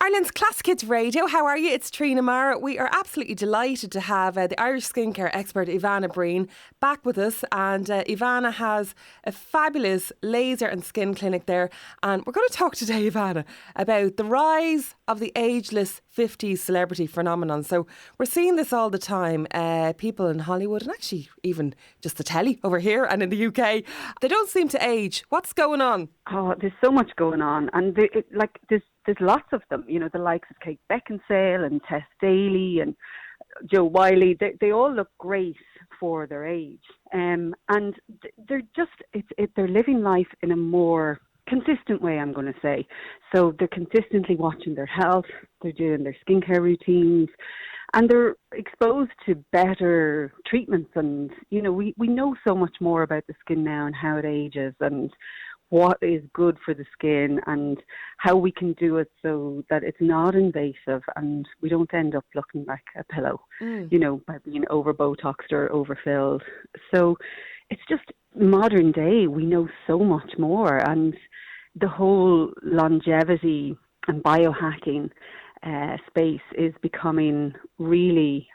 Ireland's Classic Hits Radio. How are you? It's Trina Mara. We are absolutely delighted to have the Irish skincare expert Eavanna Breen back with us. And Eavanna has a fabulous laser and skin clinic there. And we're going to talk today, Eavanna, about the rise of the ageless 50s celebrity phenomenon. So we're seeing this all the time. People in Hollywood and actually even just the telly over here and in the UK, they don't seem to age. What's going on? Oh, there's so much going on. And there's lots of them, you know, the likes of Kate Beckinsale and Tess Daly and Joe Wiley. They all look great for their age. And they're just, they're living life in a more consistent way, I'm going to say. So they're consistently watching their health, they're doing their skincare routines, and they're exposed to better treatments. And, you know, we know so much more about the skin now and how it ages and what is good for the skin and how we can do it so that it's not invasive and we don't end up looking like a pillow, you know, by being over Botoxed or overfilled. So it's just modern day. We know so much more, and the whole longevity and biohacking space is becoming really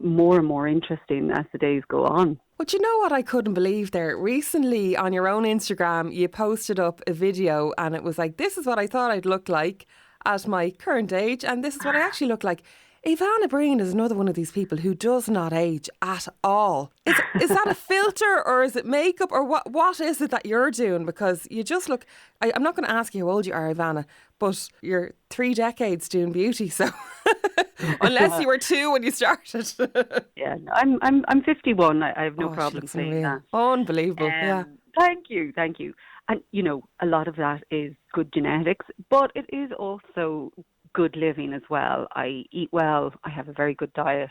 more and more interesting as the days go on. But you know what I couldn't believe there? Recently on your own Instagram, you posted up a video and it was like, this is what I thought I'd look like at my current age, and this is what I actually look like. Eavanna Breen is another one of these people who does not age at all. Is that a filter or is it makeup or what is it that you're doing? Because you just look, I'm not going to ask you how old you are, Eavanna, but you're 3 decades doing beauty, so unless you were 2 when you started. Yeah, no, I'm 51. I have no problem saying that. Unbelievable, yeah. Thank you. And, you know, a lot of that is good genetics, but it is also good living as well. I eat well, I have a very good diet,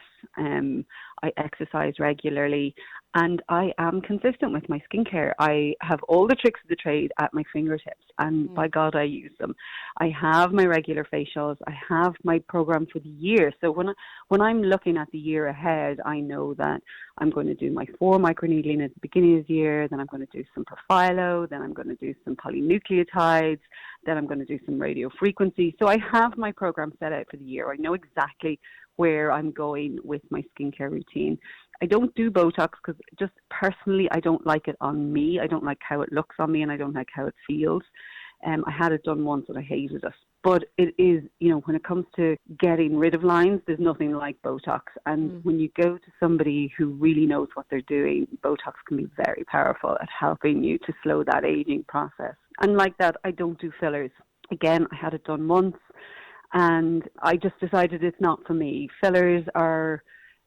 I exercise regularly, and I am consistent with my skincare. I have all the tricks of the trade at my fingertips, and by God, I use them. I have my regular facials, I have my program for the year. So when I'm looking at the year ahead, I know that I'm going to do my 4 microneedling at the beginning of the year, then I'm going to do some Profilo, then I'm going to do some polynucleotides, then I'm going to do some radio frequency. So I have my program set out for the year. I know exactly where I'm going with my skincare routine. I don't do Botox because just personally, I don't like it on me. I don't like how it looks on me, and I don't like how it feels. I had it done once and I hated it. But it is, you know, when it comes to getting rid of lines, there's nothing like Botox. And when you go to somebody who really knows what they're doing, Botox can be very powerful at helping you to slow that aging process. And like that, I don't do fillers. Again, I had it done once and I just decided it's not for me. Fillers are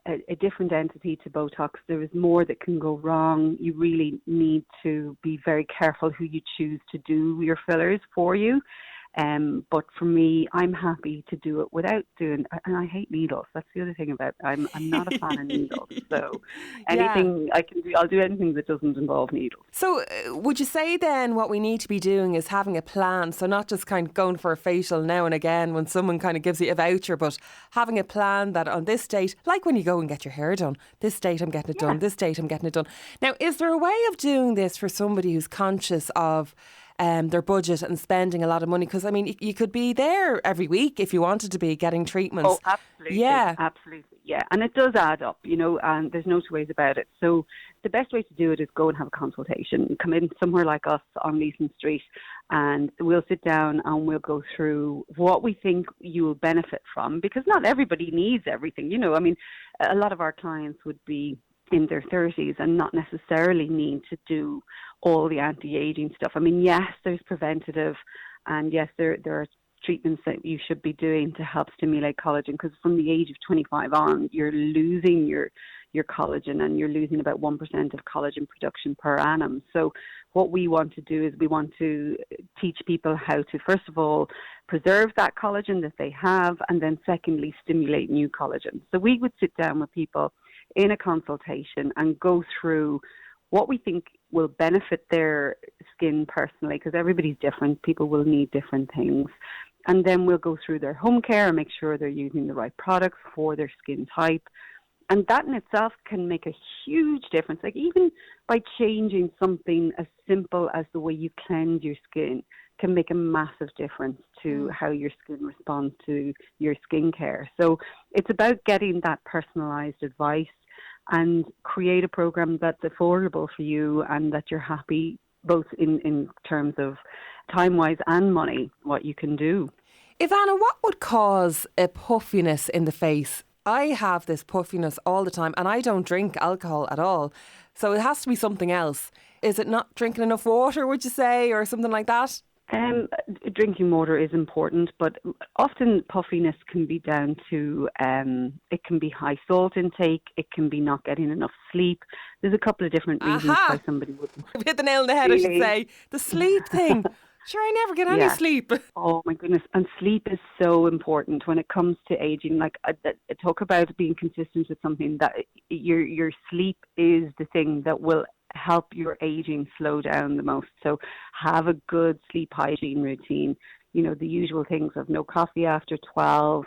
a different entity to Botox. There is more that can go wrong. You really need to be very careful who you choose to do your fillers for you. But for me, I'm happy to do it without doing, and I hate needles. That's the other thing about it. I'm not a fan of needles. So anything I can do, I'll do anything that doesn't involve needles. So would you say then what we need to be doing is having a plan? So not just kind of going for a facial now and again when someone kind of gives you a voucher, but having a plan that on this date, like when you go and get your hair done, this date I'm getting it done, this date I'm getting it done. Now, is there a way of doing this for somebody who's conscious of their budget and spending a lot of money? Because, I mean, you could be there every week if you wanted to be getting treatments. Oh, absolutely. Yeah. Absolutely. Yeah. And it does add up, you know, and there's no two ways about it. So the best way to do it is go and have a consultation. Come in somewhere like us on Leeson Street and we'll sit down and we'll go through what we think you will benefit from, because not everybody needs everything. You know, I mean, a lot of our clients would be in their 30s and not necessarily need to do all the anti-aging stuff. I mean, yes, there's preventative, and yes, there are treatments that you should be doing to help stimulate collagen, because from the age of 25 on, you're losing your collagen, and you're losing about 1% of collagen production per annum. So what we want to do is we want to teach people how to, first of all, preserve that collagen that they have, and then secondly, stimulate new collagen. So we would sit down with people in a consultation and go through what we think will benefit their skin personally, because everybody's different. People will need different things. And then we'll go through their home care and make sure they're using the right products for their skin type. And that in itself can make a huge difference. Like even by changing something as simple as the way you cleanse your skin can make a massive difference to how your skin responds to your skincare. So it's about getting that personalized advice and create a program that's affordable for you and that you're happy both in terms of time-wise and money, what you can do. Eavanna, what would cause a puffiness in the face? I have this puffiness all the time and I don't drink alcohol at all. So it has to be something else. Is it not drinking enough water, would you say, or something like that? Drinking water is important, but often puffiness can be down to, it can be high salt intake, it can be not getting enough sleep. There's a couple of different reasons why somebody would. I've hit the nail on the head, I should say. The sleep thing. Sure, I never get any sleep. Oh my goodness. And sleep is so important when it comes to aging. Like I talk about being consistent with something, that your sleep is the thing that will help your aging slow down the most. So have a good sleep hygiene routine. You know, the usual things of no coffee after 12,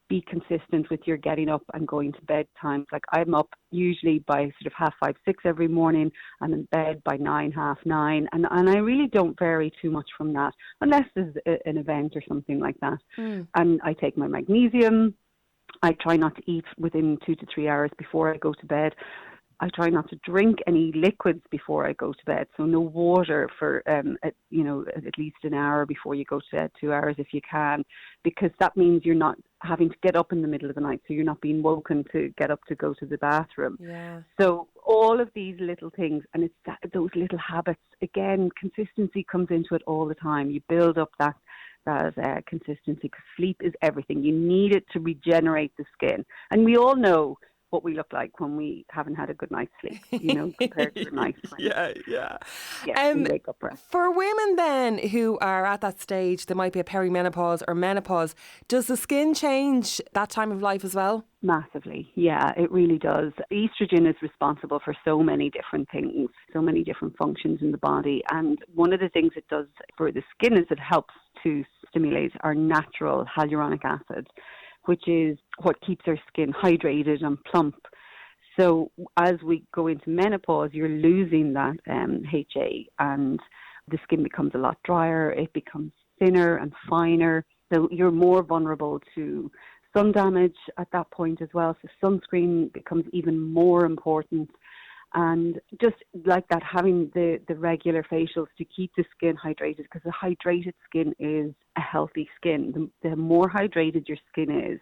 be consistent with your getting up and going to bed times. Like I'm up usually by sort of 5:30, 6 every morning. I'm in bed by 9, 9:30. And I really don't vary too much from that, unless there's an event or something like that. And I take my magnesium. I try not to eat within 2 to 3 hours before I go to bed. I try not to drink any liquids before I go to bed. So no water for, at least an hour before you go to bed, 2 hours if you can, because that means you're not having to get up in the middle of the night. So you're not being woken to get up to go to the bathroom. Yeah. So all of these little things, and it's those little habits. Again, consistency comes into it all the time. You build up that consistency, because sleep is everything. You need it to regenerate the skin. And we all know what we look like when we haven't had a good night's sleep, compared to a nice one. Yeah. We wake up fresh. For women then who are at that stage, there might be a perimenopause or menopause, does the skin change that time of life as well? Massively, yeah, it really does. Estrogen is responsible for so many different things, so many different functions in the body. And one of the things it does for the skin is it helps to stimulate our natural hyaluronic acid, which is what keeps our skin hydrated and plump. So as we go into menopause, you're losing that HA, and the skin becomes a lot drier. It becomes thinner and finer. So you're more vulnerable to sun damage at that point as well. So sunscreen becomes even more important. And just like that, having the regular facials to keep the skin hydrated, because a hydrated skin is a healthy skin. The more hydrated your skin is,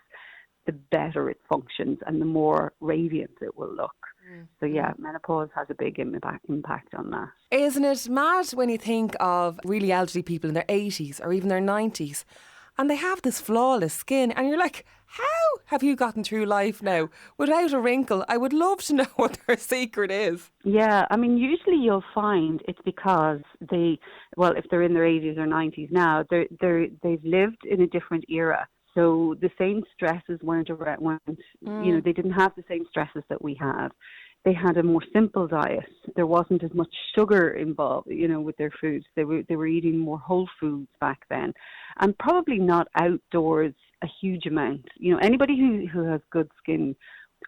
the better it functions and the more radiant it will look. So yeah, menopause has a big impact on that. Isn't it mad when you think of really elderly people in their 80s or even their 90s, and they have this flawless skin, and you're like, how have you gotten through life now without a wrinkle? I would love to know what their secret is. Yeah, I mean, usually you'll find it's because if they're in their 80s or 90s now, they've lived in a different era. So the same stresses weren't around, they didn't have the same stresses that we have. They had a more simple diet. There wasn't as much sugar involved, with their foods. They were eating more whole foods back then, and probably not outdoors a huge amount. Anybody who has good skin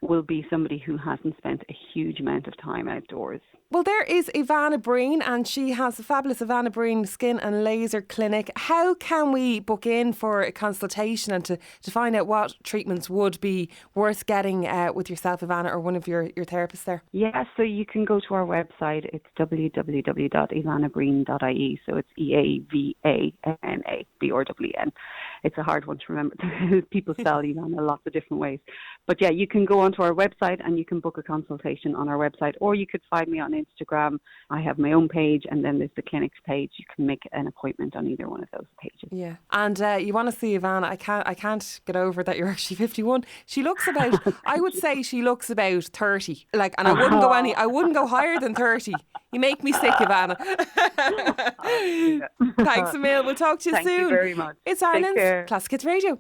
will be somebody who hasn't spent a huge amount of time outdoors. Well, there is Eavanna Breen, and she has the fabulous Eavanna Breen Skin and Laser Clinic. How can we book in for a consultation and to find out what treatments would be worth getting with yourself, Eavanna, or one of your therapists there? Yeah, so you can go to our website. It's www.eavannabreen.ie. So it's EAVANA It's a hard one to remember. People spell Eavanna lots of different ways. But yeah, you can go onto our website and you can book a consultation on our website, or you could find me on Instagram. I have my own page, and then there's the clinic's page. You can make an appointment on either one of those pages. Yeah. And you want to see Eavanna, I can't get over that you're actually 51. She looks about, I would say she looks about 30. And I wouldn't go higher than 30. You make me sick, Eavanna. Thanks a mil. We'll talk to you soon. Thank you very much. It's Ireland's Classic Hits Radio.